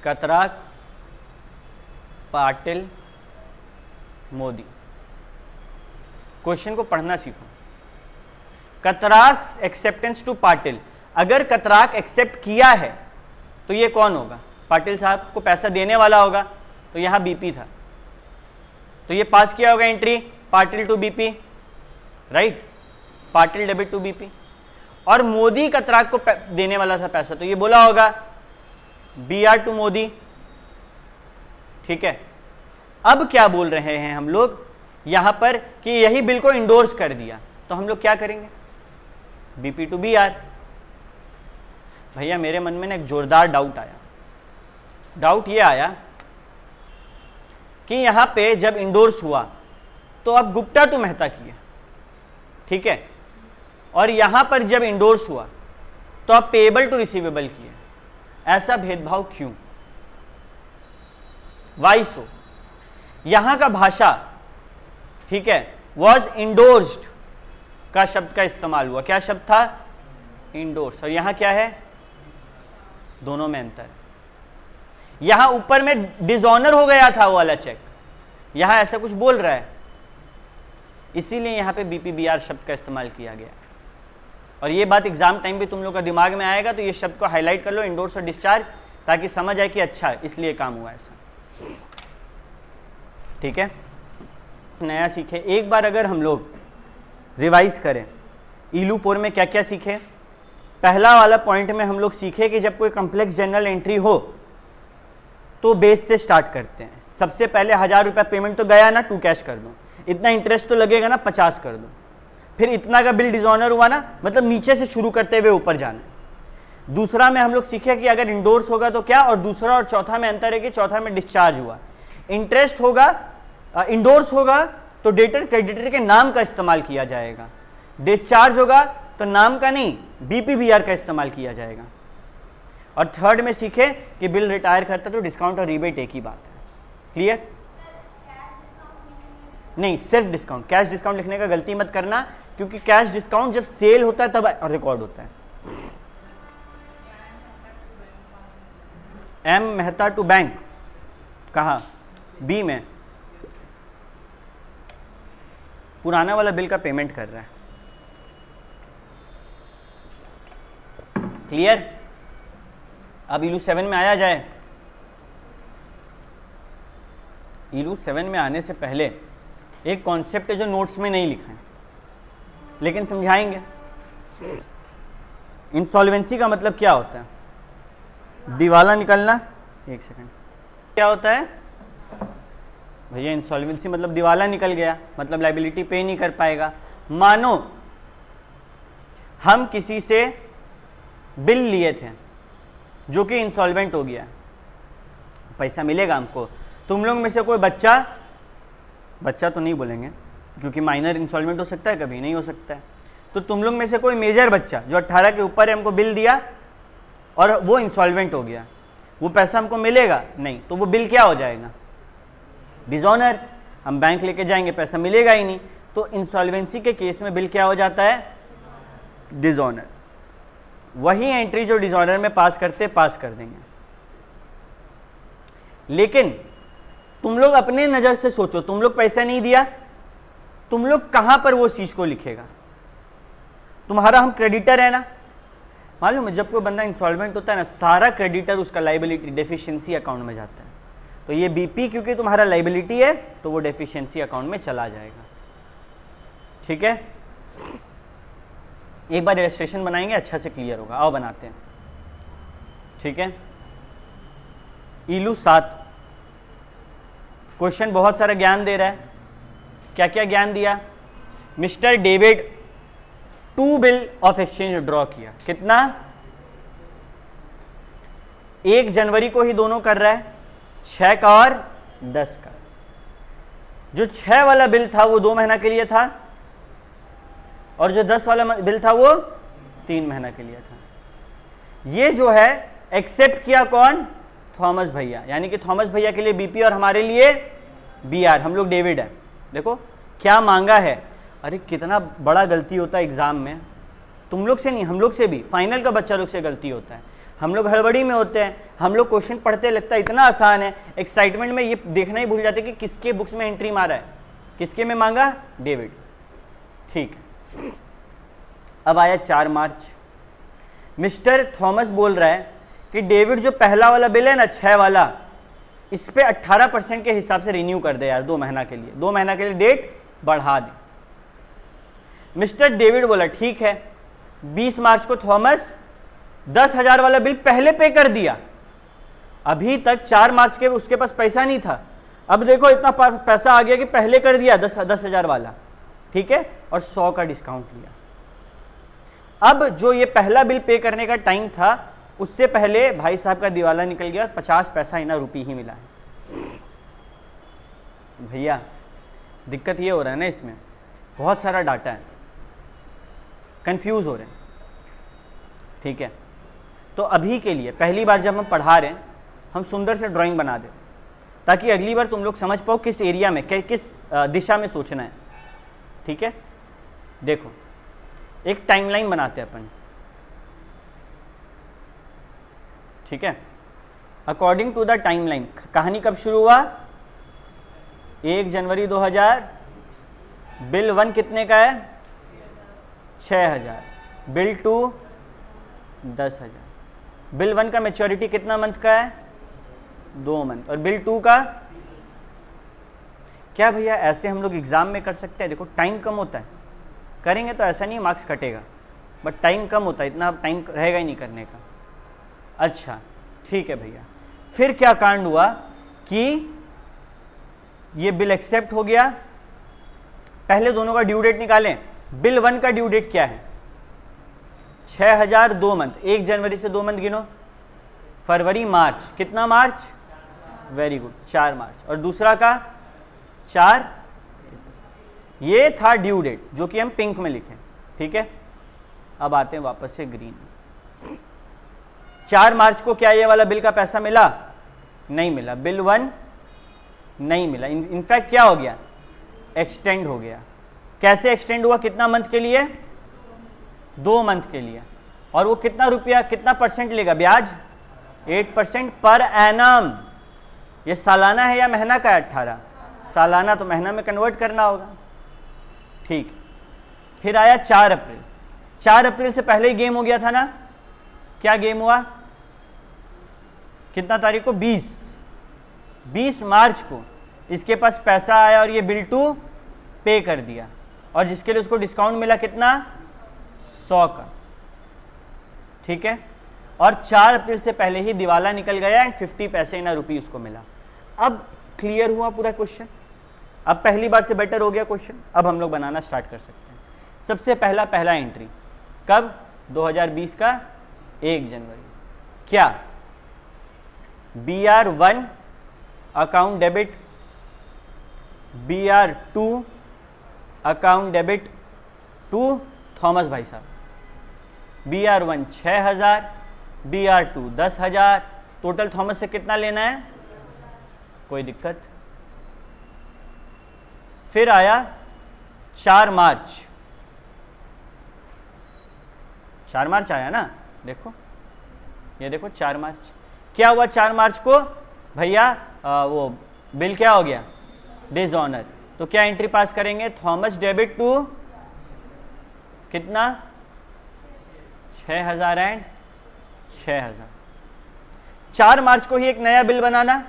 कतराक, पाटिल, मोदी। क्वेश्चन को पढ़ना सीखो। कतरास एक्सेप्टेंस टू पाटिल, अगर कतराक एक्सेप्ट किया है तो ये कौन होगा? पाटिल साहब को पैसा देने वाला होगा, तो यहां बीपी था, तो ये पास किया होगा entry Patil to BP, right, Patil debit to BP. और मोदी कतराक को देने वाला था पैसा, तो ये बोला होगा BR टू मोदी, ठीक है। अब क्या बोल रहे हैं हम लोग यहां पर कि यही बिल को इंडोर्स कर दिया, तो हम लोग क्या करेंगे? BP to BR। भैया मेरे मन में ना एक जोरदार डाउट आया। डाउट ये आया कि यहां पे जब इंडोर्स हुआ तो अब गुप्ता टू मेहता किए, ठीक है, और यहां पर जब इंडोर्स हुआ तो अब पेएबल टू रिसीवेबल किए। ऐसा भेदभाव क्यों? वाई सो? यहां का भाषा, ठीक है, वॉज इंडोर्स्ड का शब्द का इस्तेमाल हुआ। क्या शब्द था? इंडोर्स। और यहां क्या है? दोनों में अंतर। यहां ऊपर में डिसऑनर हो गया था वो वाला चेक, यहां ऐसा कुछ बोल रहा है, इसीलिए यहां पे बीपीबीआर शब्द का इस्तेमाल किया गया। और ये बात एग्जाम टाइम भी तुम लोग का दिमाग में आएगा, तो ये शब्द को हाईलाइट कर लो, इंडोर्स और डिस्चार्ज, ताकि समझ आए कि अच्छा इसलिए काम हुआ ऐसा, ठीक है। नया सीखे एक बार अगर हम लोग रिवाइज करें, ईलू 4 में क्या क्या सीखे। पहला वाला पॉइंट में हम लोग सीखे कि जब कोई कॉम्प्लेक्स जर्नल एंट्री हो तो बेस से स्टार्ट करते हैं। सबसे पहले 1000 रुपया पेमेंट तो गया ना, 2 कैश कर दो, इतना इंटरेस्ट तो लगेगा ना, 50 कर दो, फिर इतना का बिल डिसऑनर हुआ ना, मतलब नीचे से शुरू करते हुए ऊपर जाना है। दूसरा में हम लोग सीखे कि अगर इंडोर्स होगा तो क्या, और दूसरा और चौथा में अंतर है कि चौथा में डिस्चार्ज हुआ। इंटरेस्ट होगा, इंडोर्स होगा तो डेटर क्रेडिटर के नाम का इस्तेमाल किया जाएगा, डिस्चार्ज होगा तो नाम का नहीं बीपीबीआर का इस्तेमाल किया जाएगा। और थर्ड में सीखे कि बिल रिटायर करता तो डिस्काउंट और रिबेट एक ही बात है। क्लियर? नहीं, सिर्फ डिस्काउंट, कैश डिस्काउंट लिखने का गलती मत करना, क्योंकि कैश डिस्काउंट जब सेल होता है तब रिकॉर्ड होता है। एम मेहता टू बैंक, कहाँ? बी में पुराना वाला बिल का पेमेंट कर रहा है। क्लियर? अब ईलू 7 में आया जाए। ईलू 7 में आने से पहले एक कॉन्सेप्ट है जो नोट्स में नहीं लिखा है, लेकिन समझाएंगे। इंसॉल्वेंसी का मतलब क्या होता है? दिवाला निकलना। एक सेकंड, क्या होता है भैया? इंसॉल्वेंसी मतलब दिवाला निकल गया, मतलब लायबिलिटी पे नहीं कर पाएगा। मानो हम किसी से बिल लिए थे जो कि इंसॉल्वेंट हो गया, पैसा मिलेगा हमको। तुम लोग में से कोई बच्चा तो नहीं बोलेंगे क्योंकि माइनर इंसॉल्वेंट हो सकता है, कभी नहीं हो सकता है, तो तुम लोग में से कोई मेजर बच्चा जो 18 के ऊपर है, हमको बिल दिया और वो इंसॉल्वेंट हो गया, वो पैसा हमको मिलेगा नहीं, तो वो बिल क्या हो जाएगा? डिसऑनर। हम बैंक लेके जाएंगे, पैसा मिलेगा ही नहीं, तो इंसॉल्वेंसी के केस में बिल क्या हो जाता है? डिसऑनर। वही एंट्री जो डिसऑनर में पास कर देंगे। लेकिन तुम लोग अपने नजर से सोचो, तुम लोग पैसा नहीं दिया, तुम लोग कहां पर वो चीज को लिखेगा? तुम्हारा हम क्रेडिटर है ना, मालूम है जब कोई बंदा इंसॉल्वेंट होता है ना, सारा क्रेडिटर उसका लाइबिलिटी डेफिशिएंसी अकाउंट में जाता है। तो ये बीपी क्योंकि तुम्हारा लाइबिलिटी है तो वो डेफिशिएंसी अकाउंट में चला जाएगा। ठीक है, एक बार इलस्ट्रेशन बनाएंगे, अच्छा से क्लियर होगा। आओ बनाते हैं। ठीक है, ईलू 7 क्वेश्चन बहुत सारा ज्ञान दे रहा है। क्या क्या ज्ञान दिया? Mister David 2 bill of exchange draw किया। कितना? 1 जनवरी को ही दोनों कर रहा है, 6 का और 10 का। जो 6 वाला बिल था वो 2 महीना के लिए था, और जो 10 वाला बिल था वो 3 महीना के लिए था। ये जो है एक्सेप्ट किया कौन? थॉमस भैया, यानी कि थॉमस भैया के लिए बीपी और हमारे लिए बीआर। हम लोग डेविड है। देखो क्या मांगा है। अरे कितना बड़ा गलती होता है एग्जाम में, तुम लोग से नहीं, हम लोग से भी, फाइनल का बच्चा लोग से गलती होता है। हम लोग हड़बड़ी में होते हैं, हम लोग क्वेश्चन पढ़ते लगता है इतना आसान है, एक्साइटमेंट में ये देखना ही भूल जाते कि किसके बुक्स में एंट्री मारा है, किसके में मांगा? डेविड। ठीक है, अब आया 4 मार्च। मिस्टर थॉमस बोल रहा है कि डेविड जो पहला वाला बिल है ना, 6 वाला, इस पे 18% के हिसाब से रिन्यू कर दे यार 2 महीना के लिए, 2 महीना के लिए डेट बढ़ा दे। मिस्टर डेविड बोला ठीक है। 20 मार्च को थॉमस 10,000 वाला बिल पहले पे कर दिया, अभी तक 4 मार्च के उसके पास पैसा नहीं था। अब देखो इतना पैसा आ गया कि पहले कर दिया 10,000 वाला, ठीक है, और 100 का डिस्काउंट लिया। अब जो ये पहला बिल पे करने का टाइम था उससे पहले भाई साहब का दिवाला निकल गया, 50 पैसा इना रुपी ही मिला है। भैया दिक्कत ये हो रहा है ना, इसमें बहुत सारा डाटा है, कंफ्यूज हो रहे हैं, ठीक है। तो अभी के लिए पहली बार जब हम पढ़ा रहे हैं, हम सुंदर से ड्राइंग बना दें ताकि अगली बार तुम लोग समझ पाओ किस एरिया में किस दिशा में सोचना है, ठीक है। देखो एक टाइमलाइन बनाते हैं अपन, ठीक है। अकॉर्डिंग टू द टाइमलाइन, कहानी कब शुरू हुआ? 1 जनवरी 2000। बिल 1 कितने का है? 6000। बिल 2 10,000। बिल 1 का मैच्योरिटी कितना मंथ का है? 2 मंथ। और बिल 2 का क्या भैया ऐसे हम लोग एग्जाम में कर सकते हैं? देखो टाइम कम होता है, करेंगे तो ऐसा नहीं मार्क्स कटेगा, बट टाइम कम होता है, इतना टाइम रहेगा ही नहीं करने का। अच्छा ठीक है भैया, फिर क्या कांड हुआ कि ये बिल एक्सेप्ट हो गया। पहले दोनों का ड्यू डेट निकालें। बिल 1 का ड्यू डेट क्या है? 6000, 2 मंथ। 1 जनवरी से 2 मंथ गिनो, फरवरी मार्च। कितना मार्च? वेरी गुड, 4 मार्च। और दूसरा का 4, ये था ड्यू डेट जो कि हम पिंक में लिखें, ठीक है। अब आते हैं वापस से ग्रीन। 4 मार्च को क्या ये वाला बिल का पैसा मिला? नहीं मिला। बिल 1 नहीं मिला। इनफैक्ट क्या हो गया? एक्सटेंड हो गया। कैसे एक्सटेंड हुआ? कितना मंथ के लिए? 2 मंथ के लिए। और वो कितना रुपया, कितना परसेंट लेगा ब्याज? 8% पर एनम। ये सालाना है या महीना का है? 18 सालाना, तो महीना में कन्वर्ट करना होगा, ठीक। फिर आया 4 अप्रैल। 4 अप्रैल से पहले ही गेम हो गया था ना? क्या गेम हुआ? कितना तारीख को? 20 मार्च को इसके पास पैसा आया और ये बिल 2 पे कर दिया, और जिसके लिए उसको डिस्काउंट मिला कितना? 100 का, ठीक है। और 4 अप्रैल से पहले ही दिवाला निकल गया एंड 50 पैसे इन रुपी उसको मिला। अब क्लियर हुआ पूरा क्वेश्चन। अब पहली बार से बेटर हो गया क्वेश्चन। अब हम लोग बनाना स्टार्ट कर सकते हैं। सबसे पहला एंट्री कब? 2020 का 1 जनवरी। क्या? BR1 account debit, BR2 account debit to Thomas भाई साहब। BR1 6000, BR2 10,000। टोटल थॉमस से कितना लेना है? कोई दिक्कत? फिर आया 4 मार्च। 4 मार्च आया ना? देखो ये देखो 4 मार्च। क्या हुआ 4 मार्च को भैया? वो बिल क्या हो गया? डिसऑनर। तो क्या एंट्री पास करेंगे? थॉमस डेबिट टू कितना? 6000 एंड 6000। 4 मार्च को ही एक नया बिल बनाना।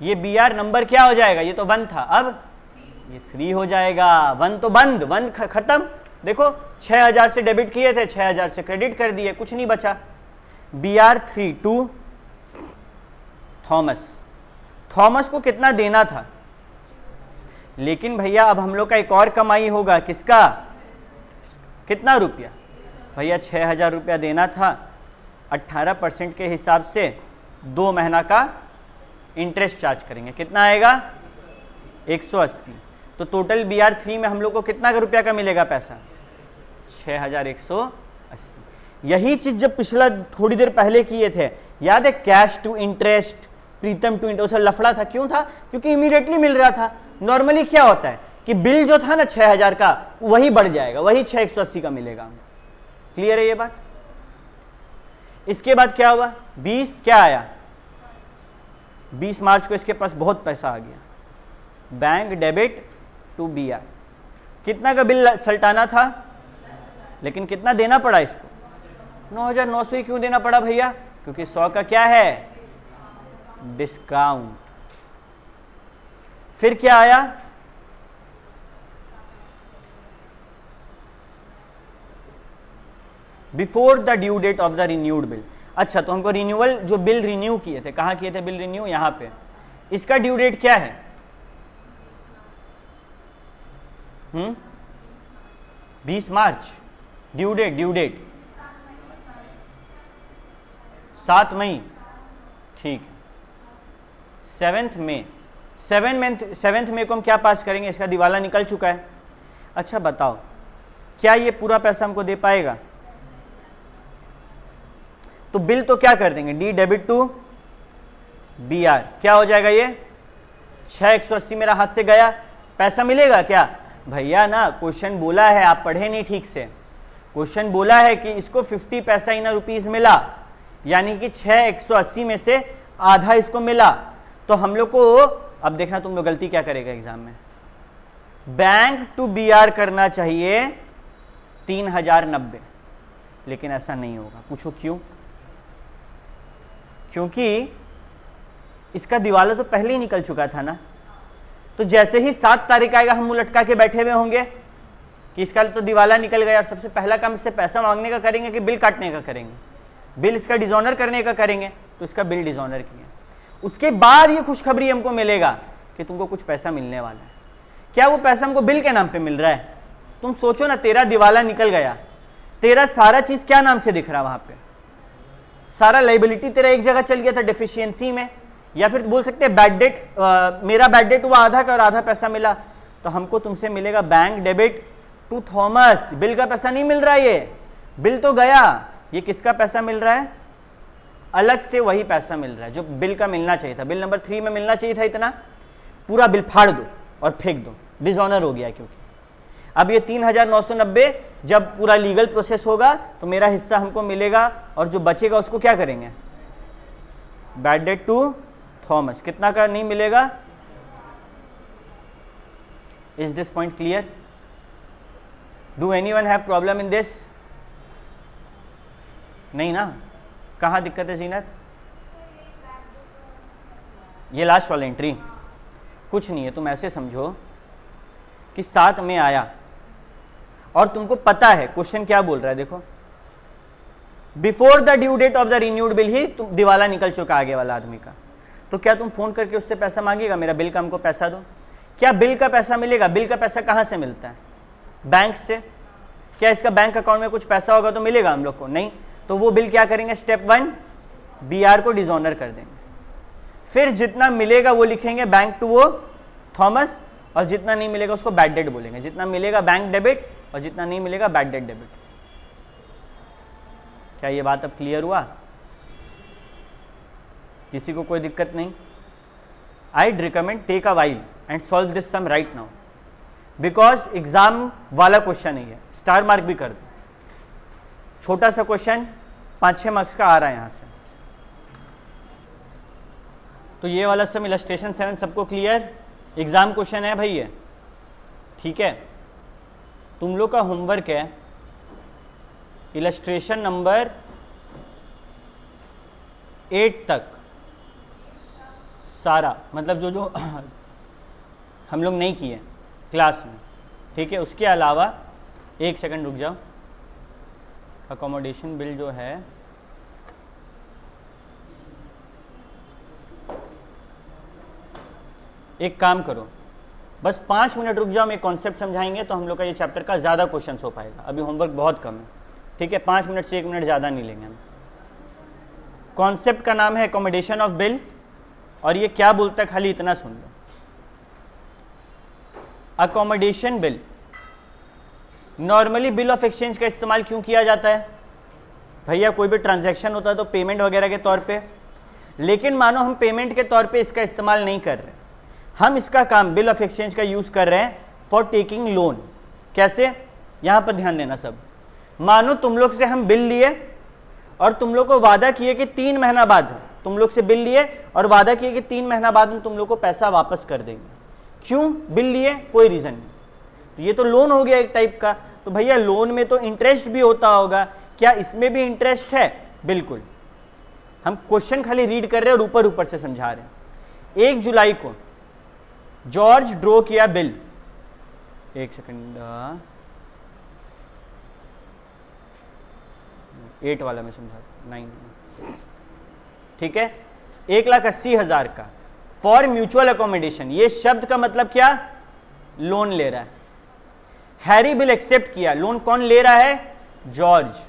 ये BR नंबर क्या हो जाएगा? ये तो 1 था, अब ये 3 हो जाएगा। 1 तो बंद, 1 खत्म। देखो 6000 से डेबिट किए थे, 6000 से क्रेडिट कर दिए, कुछ नहीं बचा। BR3 टू थॉमस को कितना देना था? लेकिन भैया अब हम लोग का एक और कमाई होगा, किसका? कितना रुपया? भैया 6000 रुपया देना था। 18% के हिसाब से 2 महीना का इंटरेस्ट चार्ज करेंगे। कितना आएगा? 180। तो टोटल BR3 में हम लोग को कितना रुपया का मिलेगा पैसा? 6180। यही चीज जब पिछला थोड़ी देर पहले किए थे, याद है? Cash to interest, Pritam to interest, लफड़ा था। क्यों था? क्योंकि इमीडिएटली मिल रहा था। नॉर्मली क्या होता है कि बिल जो था ना 6000 का, वही बढ़ जाएगा, वही 6180 का मिलेगा। क्लियर है ये बात? इसके बाद क्या हुआ? 20 क्या आया? 20 मार्च को इसके पास बहुत पैसा आ गया। Bank debit to BR। कितना का बिल सल्टाना था? लेकिन कितना देना पड़ा इसको? 9900 ही क्यों देना पड़ा भैया? क्योंकि 100 का क्या है? डिस्काउंट। फिर क्या आया? Before the due date of the renewed bill. अच्छा, तो हमको रिन्यूअल जो बिल रिन्यू किए थे, कहाँ किए थे बिल रिन्यू? यहां पे। इसका ड्यू डेट क्या है? 20 मार्च। ड्यू डेट 7 मई, ठीक है। 7 मई, 7 मई को हम क्या पास करेंगे, इसका दिवाला निकल चुका है। अच्छा बताओ, क्या ये पूरा पैसा हमको दे पाएगा? तो बिल तो क्या कर देंगे, D debit to B R, क्या हो जाएगा ये 6,180 मेरा हाथ से गया, पैसा मिलेगा क्या? भैया ना क्वेश्चन बोला है, आप पढ़े नहीं ठीक से। क्वेश्चन बोला है कि इसको 50 पैसा इन रुपीज मिला, यानी कि 6,180 में से आधा इसको मिला। तो हम लोग को अब देखना तुम लोग गलती क्या करेगा एग्जाम में, बैंक टू बी आर करना चाहिए 3,090, लेकिन ऐसा नहीं होगा। पूछो क्यों? क्योंकि इसका दिवाला तो पहले ही निकल चुका था ना। तो जैसे ही 7 तारीख आएगा हम मुंह लटका के बैठे हुए होंगे कि इसका तो दिवाला निकल गया, और सबसे पहला काम इससे पैसा मांगने का करेंगे कि बिल काटने का करेंगे? बिल इसका डिसऑनर करने का करेंगे, तो इसका बिल डिसऑनर किया। उसके बाद ये खुशखबरी हमको मिलेगा कि तुमको कुछ पैसा मिलने वाला है। क्या वो पैसा हमको बिल के नाम पे मिल रहा है? तुम सोचो ना, तेरा दिवाला निकल गया, तेरा सारा चीज क्या नाम से दिख रहा है वहां पे? सारा लाइबिलिटी तेरा एक जगह चल गया था डेफिशिएंसी में, या फिर बोल सकते हैं बैड डेट। मेरा बैड डेट हुआ आधा का और आधा पैसा मिला, तो हमको तुमसे मिलेगा bank debit to Thomas. Bill का पैसा नहीं मिल रहा है, ये बिल तो गया। ये किसका पैसा मिल रहा है? अलग से वही पैसा मिल रहा है जो बिल का मिलना चाहिए था। बिल नंबर 3 में मिलना चाहिए था इतना, पूरा बिल फाड़ दो और फेंक दो, डिसऑनर हो गया। क्योंकि अब ये 3,990 जब पूरा लीगल प्रोसेस होगा तो मेरा हिस्सा हमको मिलेगा, और जो बचेगा उसको क्या करेंगे, बैड डेट टू थॉमस। कितना का नहीं मिलेगा? Is this point clear? Do anyone have problem in this? नहीं ना? कहाँ दिक्कत है जीनत? ये लास्ट वाला एंट्री कुछ नहीं है, तुम ऐसे समझो कि 7 में आया और तुमको पता है क्वेश्चन क्या बोल रहा है। देखो, before the due date of the renewed bill ही तुम दिवाला निकल चुका आगे वाला आदमी का। तो क्या तुम फोन करके उससे पैसा मांगेगा, मेरा बिल का हमको पैसा दो? क्या बिल का पैसा मिलेगा? बिल का पैसा कहाँ से मिलता है? बैंक से। क्या इसका बैंक अकाउंट में कुछ पैसा होगा तो मिलेगा हम लोग को? नहीं। तो वो बिल क्या करेंगे, स्टेप 1 बीआर को डिसऑनर कर देंगे। फिर जितना मिलेगा वो लिखेंगे बैंक टू वो थॉमस, और जितना नहीं मिलेगा उसको बैड डेट बोलेंगे। जितना मिलेगा बैंक डेबिट और जितना नहीं मिलेगा बैड डेट डेबिट। क्या ये बात अब क्लियर हुआ? किसी को कोई दिक्कत नहीं? I'd recommend take a while and solve this sum right now, because exam वाला क्वेश्चन ही है, स्टार मार्क भी कर दो। छोटा सा क्वेश्चन 5-6 मार्क्स का आ रहा है यहाँ से। तो ये वाला सम इलस्ट्रेशन 7 सबको क्लियर? एग्जाम क्वेश्चन है भाई ये, ठीक है। तुम लोग का होमवर्क है इलस्ट्रेशन नंबर 8 तक सारा, मतलब जो जो हम लोग नहीं किए क्लास में, ठीक है। उसके अलावा एक सेकंड रुक जाओ, अकोमोडेशन बिल जो है एक काम करो, बस 5 मिनट रुक जाओ, हम एक कॉन्सेप्ट समझाएंगे तो हम लोग का ये चैप्टर का ज़्यादा क्वेश्चन हो पाएगा। अभी होमवर्क बहुत कम है, ठीक है। 5 मिनट से 1 मिनट ज़्यादा नहीं लेंगे हम। कॉन्सेप्ट का नाम है अकोमोडेशन ऑफ बिल, और ये क्या बोलता है खाली इतना सुन लो। Accommodation bill, normally bill of exchange का इस्तेमाल क्यों किया जाता है भैया? कोई भी ट्रांजैक्शन होता है तो पेमेंट वगैरह के तौर पे, लेकिन मानो हम पेमेंट के तौर पे इसका इस्तेमाल नहीं कर रहे, हम इसका काम बिल ऑफ एक्सचेंज का यूज़ कर रहे हैं फॉर टेकिंग लोन। कैसे? यहाँ पर ध्यान देना सब। मानो तुम लोग से हम बिल लिए और तुम लोग को वादा किए कि 3 महीना बाद, तुम लोग से बिल लिए और वादा किए कि 3 महीना बाद हम तुम लोग को पैसा वापस कर देंगे। क्यों बिल लिए? कोई रीज़न नहीं। तो ये तो लोन हो गया एक टाइप का। तो भैया लोन में तो इंटरेस्ट भी होता होगा, क्या इसमें भी इंटरेस्ट है? बिल्कुल। हम क्वेश्चन खाली रीड कर रहे हैं और ऊपर ऊपर से समझा रहे हैं। 1 जुलाई को जॉर्ज ड्रॉ किया बिल, एक सेकंड, 8 वाला मैं समझा, 9, ठीक है। 1,80,000 का फॉर म्यूचुअल अकोमोडेशन। ये शब्द का मतलब क्या? लोन ले रहा है। हैरी बिल एक्सेप्ट किया। लोन कौन ले रहा है? जॉर्ज।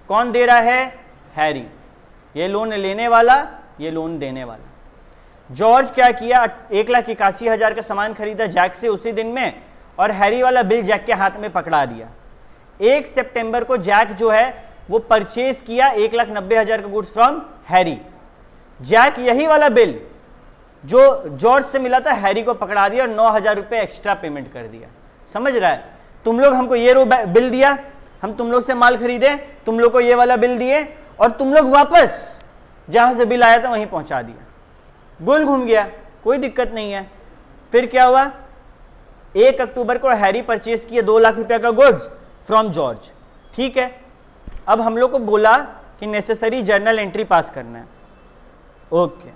कौन दे रहा है? हैरी। ये लोन लेने वाला, ये लोन देने वाला। जॉर्ज क्या किया, 1,81,000 का सामान खरीदा जैक से उसी दिन में, और हैरी वाला बिल जैक के हाथ में पकड़ा दिया। 1 सितंबर को जैक जो है वो परचेज किया 1,90,000 का गुड्स फ्रॉम हैरी। जैक यही वाला बिल जो जॉर्ज से मिला था हैरी को पकड़ा दिया और 9,000 रुपये एक्स्ट्रा पेमेंट कर दिया। समझ रहा है, तुम लोग हमको ये बिल दिया, हम तुम लोग से माल खरीदे, तुम लोग को ये वाला बिल दिए, और तुम लोग वापस जहां से बिल आया था वहीं पहुंचा दिया। गोल घूम गया, कोई दिक्कत नहीं है। फिर क्या हुआ, 1 अक्टूबर को हैरी परचेज किए 2 लाख रुपया का गुड्स फ्रॉम जॉर्ज। ठीक है, अब हम लोग को बोला कि नेसेसरी जर्नल एंट्री पास करना है। ओके,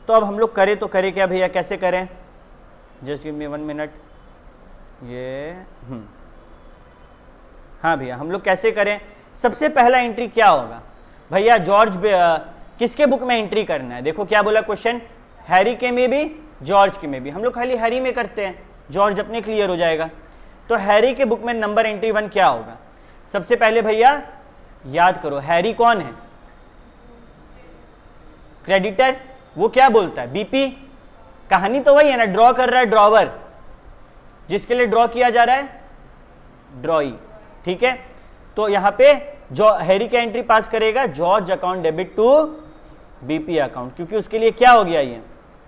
तो अब हम लोग करें तो करें क्या भैया, कैसे करें? Just give me 1 minute. ये हाँ भैया, हम लोग कैसे करें? सबसे पहला एंट्री क्या होगा भैया? जॉर्ज किसके बुक में एंट्री करना है? देखो क्या बोला क्वेश्चन, हैरी के में भी जॉर्ज के में भी। हम लोग खाली हैरी में करते हैं, जॉर्ज अपने क्लियर हो जाएगा। तो हैरी के बुक में नंबर एंट्री 1 क्या होगा? सबसे पहले भैया याद करो, हैरी कौन है? क्रेडिटर। वो क्या बोलता है? बीपी। कहानी तो वही है ना, ड्रॉ कर रहा है ड्रॉवर, जिसके लिए ड्रॉ किया जा रहा है ड्रॉई। ठीक है, तो यहां पे जो हैरी का एंट्री पास करेगा, George account debit to BP account, क्योंकि उसके लिए क्या हो गया, ये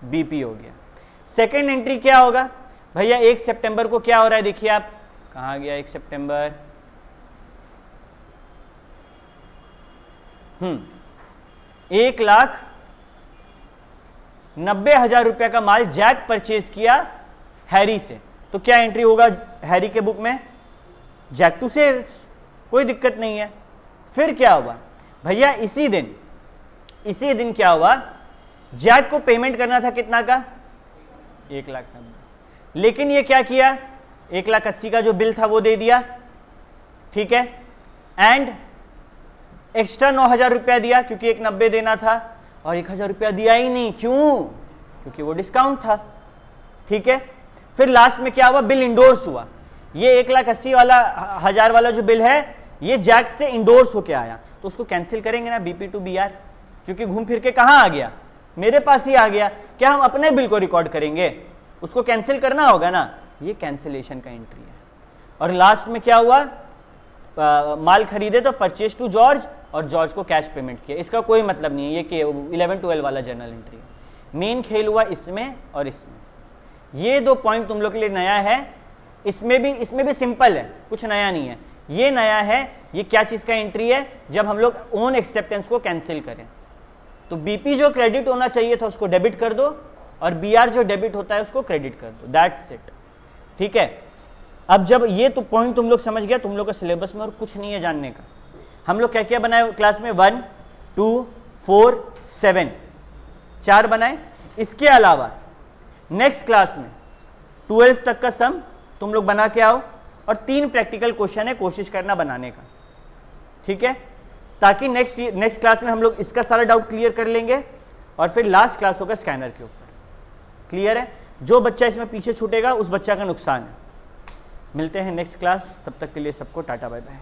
बीपी हो गया। सेकेंड एंट्री क्या होगा भैया? 1 सितंबर को क्या हो रहा है, देखिए आप, कहां गया 1 सितंबर? 1,90,000 रुपया का माल जैक परचेज किया हैरी से, तो क्या एंट्री होगा हैरी के बुक में? जैक टू सेल्स, कोई दिक्कत नहीं है। फिर क्या हुआ भैया, इसी दिन क्या हुआ, जैक को पेमेंट करना था कितना का? 1,90,000, लेकिन ये क्या किया, 1,80,000 का जो बिल था वो दे दिया। ठीक है, एंड एक्स्ट्रा 9,000 रुपया दिया, क्योंकि 1,90,000 देना था, और 1,000 रुपया दिया ही नहीं। क्यों? क्योंकि वो डिस्काउंट था। ठीक है, फिर लास्ट में क्या हुआ, बिल इंडोर्स हुआ। ये 1,80,000 वाला जो बिल है, ये जैक से इंडोर्स होके आया, तो उसको कैंसिल करेंगे ना, बीपी टू बीआर, क्योंकि घूम फिर के कहां आ गया, मेरे पास ही आ गया। क्या हम अपने बिल को रिकॉर्ड करेंगे? उसको कैंसिल करना होगा ना, ये कैंसिलेशन का एंट्री है। और लास्ट में क्या हुआ, माल खरीदे तो परचेज टू जॉर्ज, और जॉर्ज को कैश पेमेंट किया। इसका कोई मतलब नहीं है, ये 11-12 वाला जर्नल एंट्री है। मेन खेल हुआ इसमें और इसमें। ये 2 पॉइंट तुम लोग के लिए नया है। इसमें भी सिंपल है, कुछ नया नहीं है। ये नया है, ये क्या चीज का एंट्री है, जब हम लोग ओन एक्सेप्टेंस को कैंसिल करें, तो बीपी जो क्रेडिट होना चाहिए था उसको डेबिट कर दो, और बीआर जो डेबिट होता है उसको क्रेडिट कर दो, दैट्स इट। ठीक है, अब जब ये तो पॉइंट तुम लोग समझ गया, तुम लोग का सिलेबस में और कुछ नहीं है जानने का। हम लोग क्या क्या बनाए क्लास में? 1, 2, 4, 7, 4 बनाए। इसके अलावा नेक्स्ट क्लास में 12 तक का सम तुम लोग बना के आओ, और 3 प्रैक्टिकल क्वेश्चन है, कोशिश करना बनाने का। ठीक है, ताकि नेक्स्ट क्लास में हम लोग इसका सारा डाउट क्लियर कर लेंगे, और फिर लास्ट क्लास होगा स्कैनर के ऊपर। क्लियर है? जो बच्चा इसमें पीछे छूटेगा उस बच्चा का नुकसान है। मिलते हैं नेक्स्ट क्लास, तब तक के लिए सबको टाटा बाय बाय।